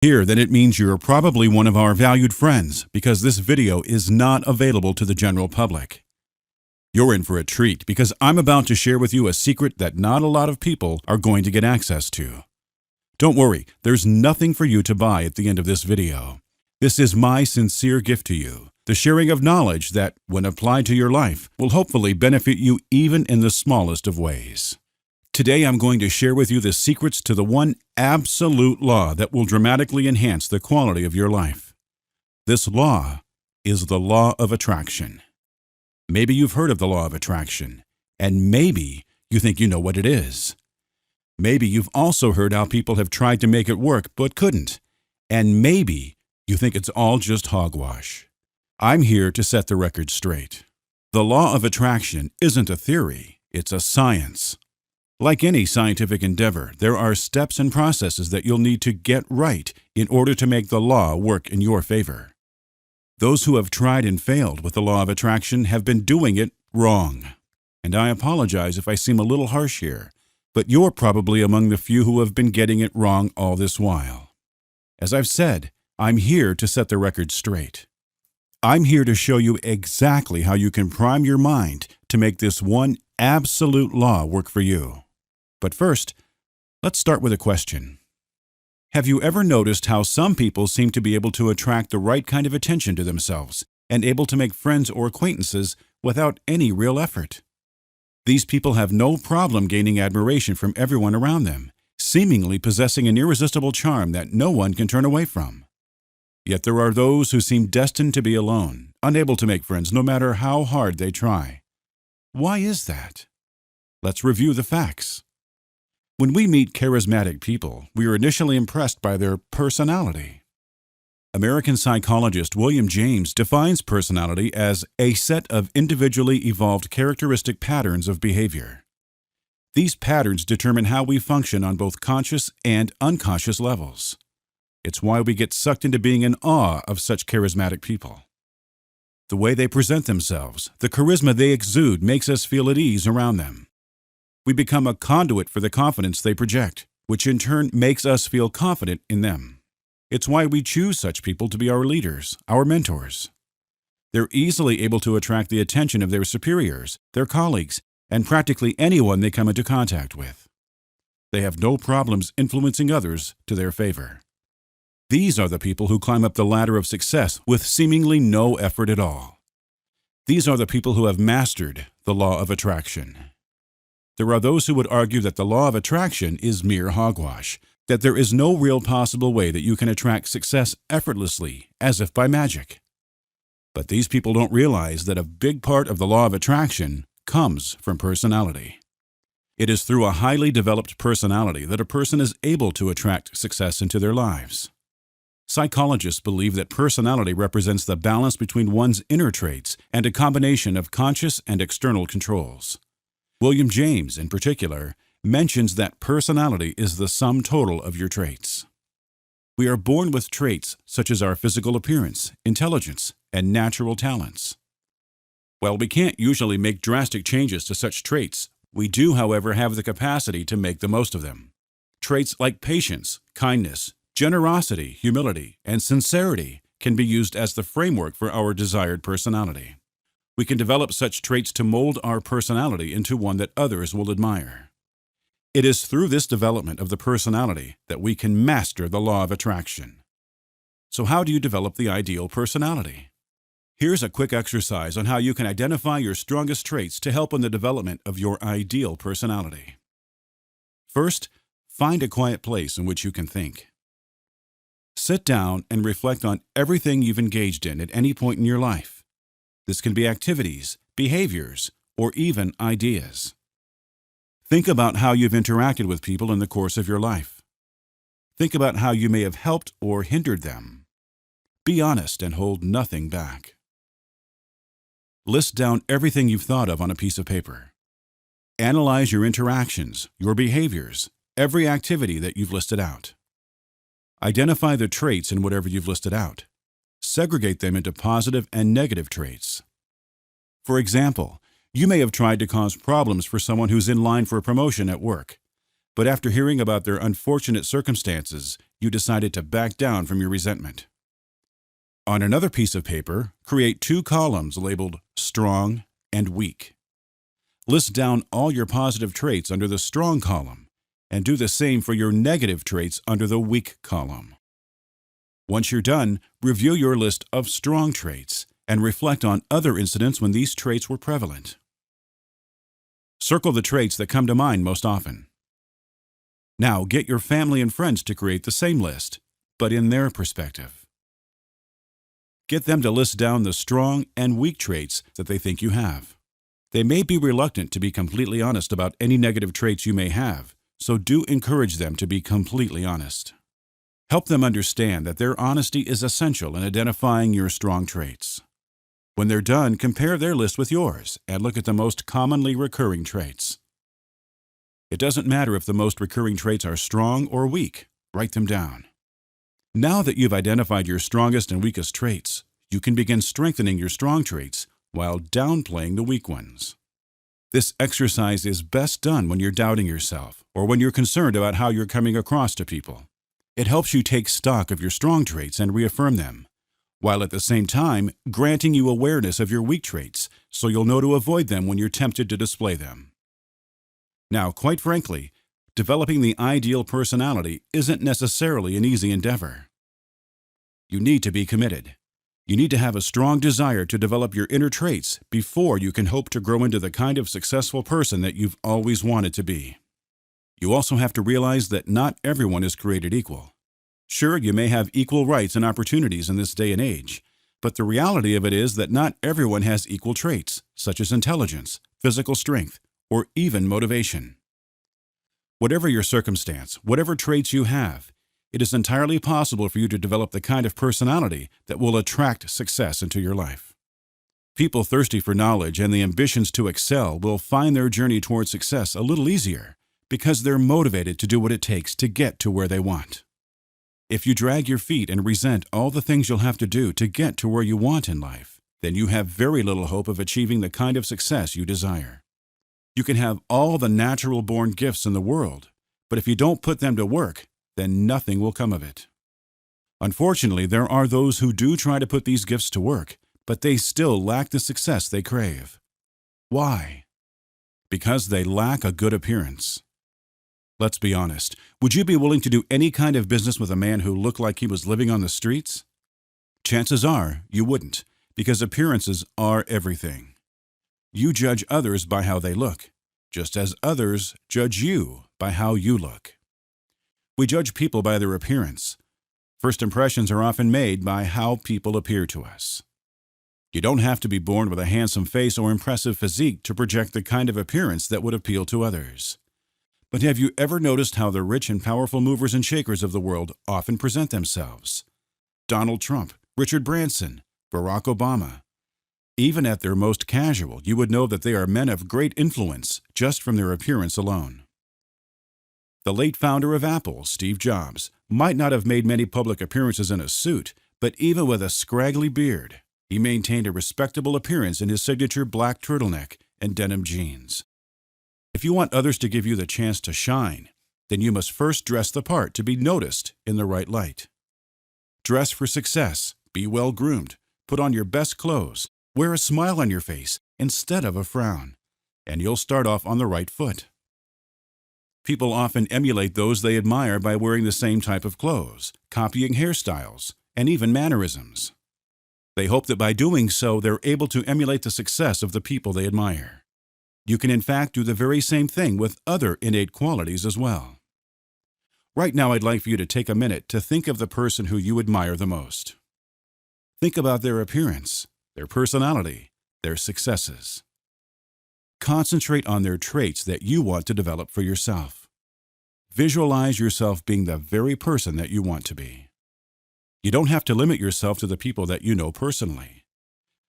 Here, then it means you're probably one of our valued friends because this video is not available to the general public. You're in for a treat because I'm about to share with you a secret that not a lot of people are going to get access to. Don't worry, there's nothing for you to buy at the end of this video. This is my sincere gift to you, the sharing of knowledge that, when applied to your life, will hopefully benefit you even in the smallest of ways. Today I'm going to share with you the secrets to the one absolute law that will dramatically enhance the quality of your life. This law is the law of attraction. Maybe you've heard of the law of attraction, and maybe you think you know what it is. Maybe you've also heard how people have tried to make it work but couldn't, and maybe you think it's all just hogwash. I'm here to set the record straight. The law of attraction isn't a theory, it's a science. Like any scientific endeavor, there are steps and processes that you'll need to get right in order to make the law work in your favor. Those who have tried and failed with the law of attraction have been doing it wrong. And I apologize if I seem a little harsh here, but you're probably among the few who have been getting it wrong all this while. As I've said, I'm here to set the record straight. I'm here to show you exactly how you can prime your mind to make this one absolute law work for you. But first, let's start with a question. Have you ever noticed how some people seem to be able to attract the right kind of attention to themselves and able to make friends or acquaintances without any real effort? These people have no problem gaining admiration from everyone around them, seemingly possessing an irresistible charm that no one can turn away from. Yet there are those who seem destined to be alone, unable to make friends no matter how hard they try. Why is that? Let's review the facts. When we meet charismatic people, we are initially impressed by their personality. American psychologist William James defines personality as a set of individually evolved characteristic patterns of behavior. These patterns determine how we function on both conscious and unconscious levels. It's why we get sucked into being in awe of such charismatic people. The way they present themselves, the charisma they exude makes us feel at ease around them. We become a conduit for the confidence they project, which in turn makes us feel confident in them. It's why we choose such people to be our leaders, our mentors. They're easily able to attract the attention of their superiors, their colleagues, and practically anyone they come into contact with. They have no problems influencing others to their favor. These are the people who climb up the ladder of success with seemingly no effort at all. These are the people who have mastered the law of attraction. There are those who would argue that the law of attraction is mere hogwash, that there is no real possible way that you can attract success effortlessly, as if by magic. But these people don't realize that a big part of the law of attraction comes from personality. It is through a highly developed personality that a person is able to attract success into their lives. Psychologists believe that personality represents the balance between one's inner traits and a combination of conscious and external controls. William James, in particular, mentions that personality is the sum total of your traits. We are born with traits such as our physical appearance, intelligence, and natural talents. While we can't usually make drastic changes to such traits, we do, however, have the capacity to make the most of them. Traits like patience, kindness, generosity, humility, and sincerity can be used as the framework for our desired personality. We can develop such traits to mold our personality into one that others will admire. It is through this development of the personality that we can master the law of attraction. So how do you develop the ideal personality? Here's a quick exercise on how you can identify your strongest traits to help in the development of your ideal personality. First, find a quiet place in which you can think. Sit down and reflect on everything you've engaged in at any point in your life. This can be activities, behaviors, or even ideas. Think about how you've interacted with people in the course of your life. Think about how you may have helped or hindered them. Be honest and hold nothing back. List down everything you've thought of on a piece of paper. Analyze your interactions, your behaviors, every activity that you've listed out. Identify the traits in whatever you've listed out. Segregate them into positive and negative traits. For example, you may have tried to cause problems for someone who's in line for a promotion at work, but after hearing about their unfortunate circumstances, you decided to back down from your resentment. On another piece of paper, create 2 columns labeled strong and weak. List down all your positive traits under the strong column, and do the same for your negative traits under the weak column. Once you're done, review your list of strong traits and reflect on other incidents when these traits were prevalent. Circle the traits that come to mind most often. Now get your family and friends to create the same list, but in their perspective. Get them to list down the strong and weak traits that they think you have. They may be reluctant to be completely honest about any negative traits you may have, so do encourage them to be completely honest. Help them understand that their honesty is essential in identifying your strong traits. When they're done, compare their list with yours and look at the most commonly recurring traits. It doesn't matter if the most recurring traits are strong or weak. Write them down. Now that you've identified your strongest and weakest traits, you can begin strengthening your strong traits while downplaying the weak ones. This exercise is best done when you're doubting yourself or when you're concerned about how you're coming across to people. It helps you take stock of your strong traits and reaffirm them, while at the same time granting you awareness of your weak traits so you'll know to avoid them when you're tempted to display them. Now, quite frankly, developing the ideal personality isn't necessarily an easy endeavor. You need to be committed. You need to have a strong desire to develop your inner traits before you can hope to grow into the kind of successful person that you've always wanted to be. You also have to realize that not everyone is created equal. Sure, you may have equal rights and opportunities in this day and age, but the reality of it is that not everyone has equal traits, such as intelligence, physical strength, or even motivation. Whatever your circumstance, whatever traits you have, it is entirely possible for you to develop the kind of personality that will attract success into your life. People thirsty for knowledge and the ambitions to excel will find their journey toward success a little easier because they're motivated to do what it takes to get to where they want. If you drag your feet and resent all the things you'll have to do to get to where you want in life, then you have very little hope of achieving the kind of success you desire. You can have all the natural-born gifts in the world, but if you don't put them to work, then nothing will come of it. Unfortunately, there are those who do try to put these gifts to work, but they still lack the success they crave. Why? Because they lack a good appearance. Let's be honest, would you be willing to do any kind of business with a man who looked like he was living on the streets? Chances are you wouldn't, because appearances are everything. You judge others by how they look, just as others judge you by how you look. We judge people by their appearance. First impressions are often made by how people appear to us. You don't have to be born with a handsome face or impressive physique to project the kind of appearance that would appeal to others. But have you ever noticed how the rich and powerful movers and shakers of the world often present themselves? Donald Trump, Richard Branson, Barack Obama. Even at their most casual, you would know that they are men of great influence just from their appearance alone. The late founder of Apple, Steve Jobs, might not have made many public appearances in a suit, but even with a scraggly beard, he maintained a respectable appearance in his signature black turtleneck and denim jeans. If you want others to give you the chance to shine, then you must first dress the part to be noticed in the right light. Dress for success, be well-groomed, put on your best clothes, wear a smile on your face instead of a frown, and you'll start off on the right foot. People often emulate those they admire by wearing the same type of clothes, copying hairstyles, and even mannerisms. They hope that by doing so, they're able to emulate the success of the people they admire. You can in fact do the very same thing with other innate qualities as well. Right now, I'd like for you to take a minute to think of the person who you admire the most. Think about their appearance, their personality, their successes. Concentrate on their traits that you want to develop for yourself. Visualize yourself being the very person that you want to be. You don't have to limit yourself to the people that you know personally.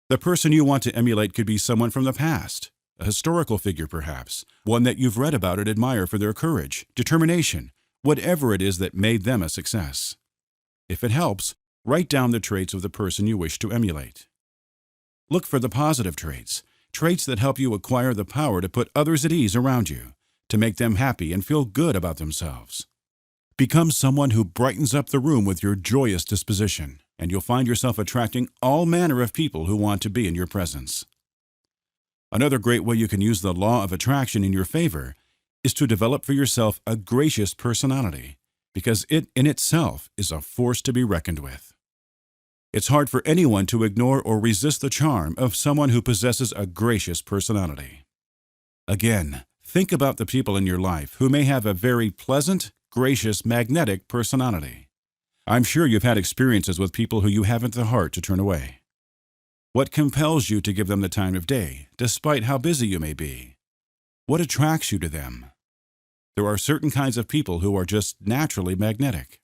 The person you want to emulate could be someone from the past, a historical figure perhaps, one that you've read about and admire for their courage, determination, whatever it is that made them a success. If it helps, write down the traits of the person you wish to emulate. Look for the positive traits, traits that help you acquire the power to put others at ease around you, to make them happy and feel good about themselves. Become someone who brightens up the room with your joyous disposition, and you'll find yourself attracting all manner of people who want to be in your presence. Another great way you can use the law of attraction in your favor is to develop for yourself a gracious personality, because it in itself is a force to be reckoned with. It's hard for anyone to ignore or resist the charm of someone who possesses a gracious personality. Again, think about the people in your life who may have a very pleasant, gracious, magnetic personality. I'm sure you've had experiences with people who you haven't the heart to turn away. What compels you to give them the time of day, despite how busy you may be? What attracts you to them? There are certain kinds of people who are just naturally magnetic.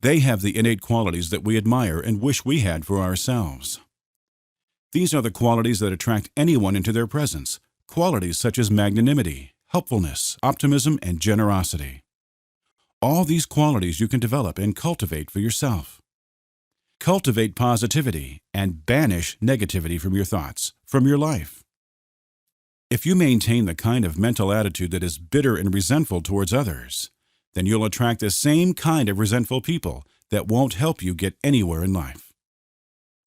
They have the innate qualities that we admire and wish we had for ourselves. These are the qualities that attract anyone into their presence, qualities such as magnanimity, helpfulness, optimism, and generosity. All these qualities you can develop and cultivate for yourself. Cultivate positivity and banish negativity from your thoughts, from your life. If you maintain the kind of mental attitude that is bitter and resentful towards others, then you'll attract the same kind of resentful people that won't help you get anywhere in life.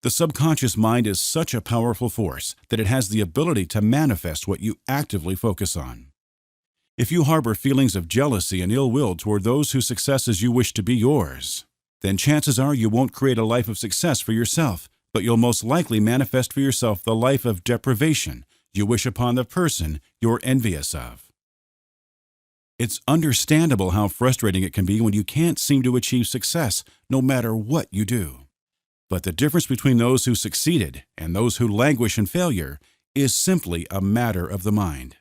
The subconscious mind is such a powerful force that it has the ability to manifest what you actively focus on. If you harbor feelings of jealousy and ill will toward those whose successes you wish to be yours, then chances are you won't create a life of success for yourself, but you'll most likely manifest for yourself the life of deprivation you wish upon the person you're envious of. It's understandable how frustrating it can be when you can't seem to achieve success no matter what you do. But the difference between those who succeeded and those who languish in failure is simply a matter of the mind.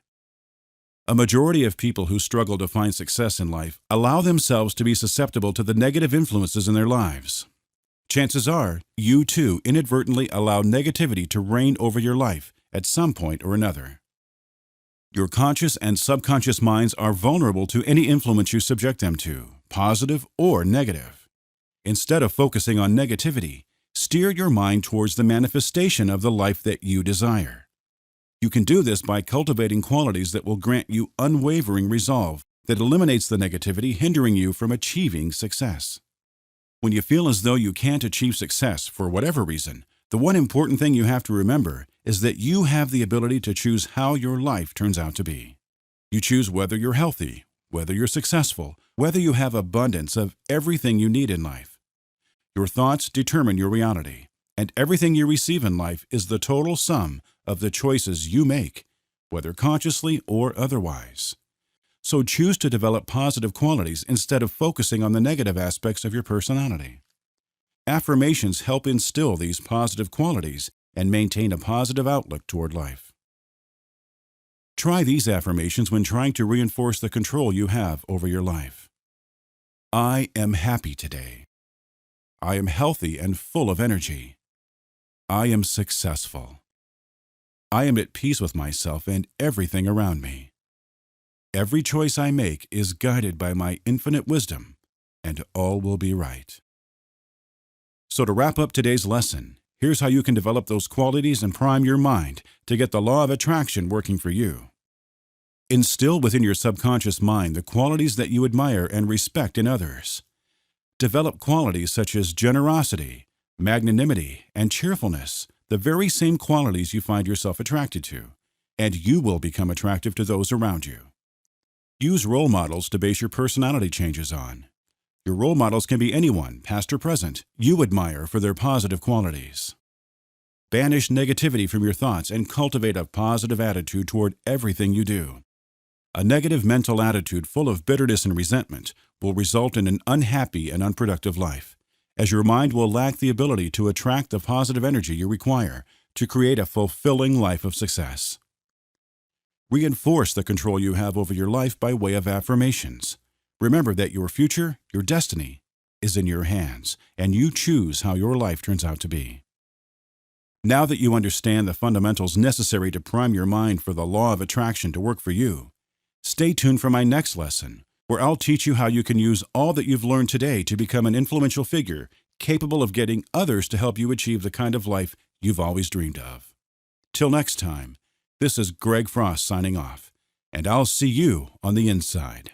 A majority of people who struggle to find success in life allow themselves to be susceptible to the negative influences in their lives. Chances are, you too inadvertently allow negativity to reign over your life at some point or another. Your conscious and subconscious minds are vulnerable to any influence you subject them to, positive or negative. Instead of focusing on negativity, steer your mind towards the manifestation of the life that you desire. You can do this by cultivating qualities that will grant you unwavering resolve that eliminates the negativity hindering you from achieving success. When you feel as though you can't achieve success for whatever reason, the one important thing you have to remember is that you have the ability to choose how your life turns out to be. You choose whether you're healthy, whether you're successful, whether you have abundance of everything you need in life. Your thoughts determine your reality, and everything you receive in life is the total sum of the choices you make, whether consciously or otherwise. So choose to develop positive qualities instead of focusing on the negative aspects of your personality. Affirmations help instill these positive qualities and maintain a positive outlook toward life. Try these affirmations when trying to reinforce the control you have over your life. I am happy today. I am healthy and full of energy. I am successful. I am at peace with myself and everything around me. Every choice I make is guided by my infinite wisdom, and all will be right. So to wrap up today's lesson, here's how you can develop those qualities and prime your mind to get the law of attraction working for you. Instill within your subconscious mind the qualities that you admire and respect in others. Develop qualities such as generosity, magnanimity, and cheerfulness, the very same qualities you find yourself attracted to, and you will become attractive to those around you. Use role models to base your personality changes on. Your role models can be anyone, past or present, you admire for their positive qualities. Banish negativity from your thoughts and cultivate a positive attitude toward everything you do. A negative mental attitude full of bitterness and resentment will result in an unhappy and unproductive life, as your mind will lack the ability to attract the positive energy you require to create a fulfilling life of success. Reinforce the control you have over your life by way of affirmations. Remember that your future, your destiny, is in your hands, and you choose how your life turns out to be. Now that you understand the fundamentals necessary to prime your mind for the law of attraction to work for you, stay tuned for my next lesson, where I'll teach you how you can use all that you've learned today to become an influential figure capable of getting others to help you achieve the kind of life you've always dreamed of. Till next time, this is Greg Frost signing off, and I'll see you on the inside.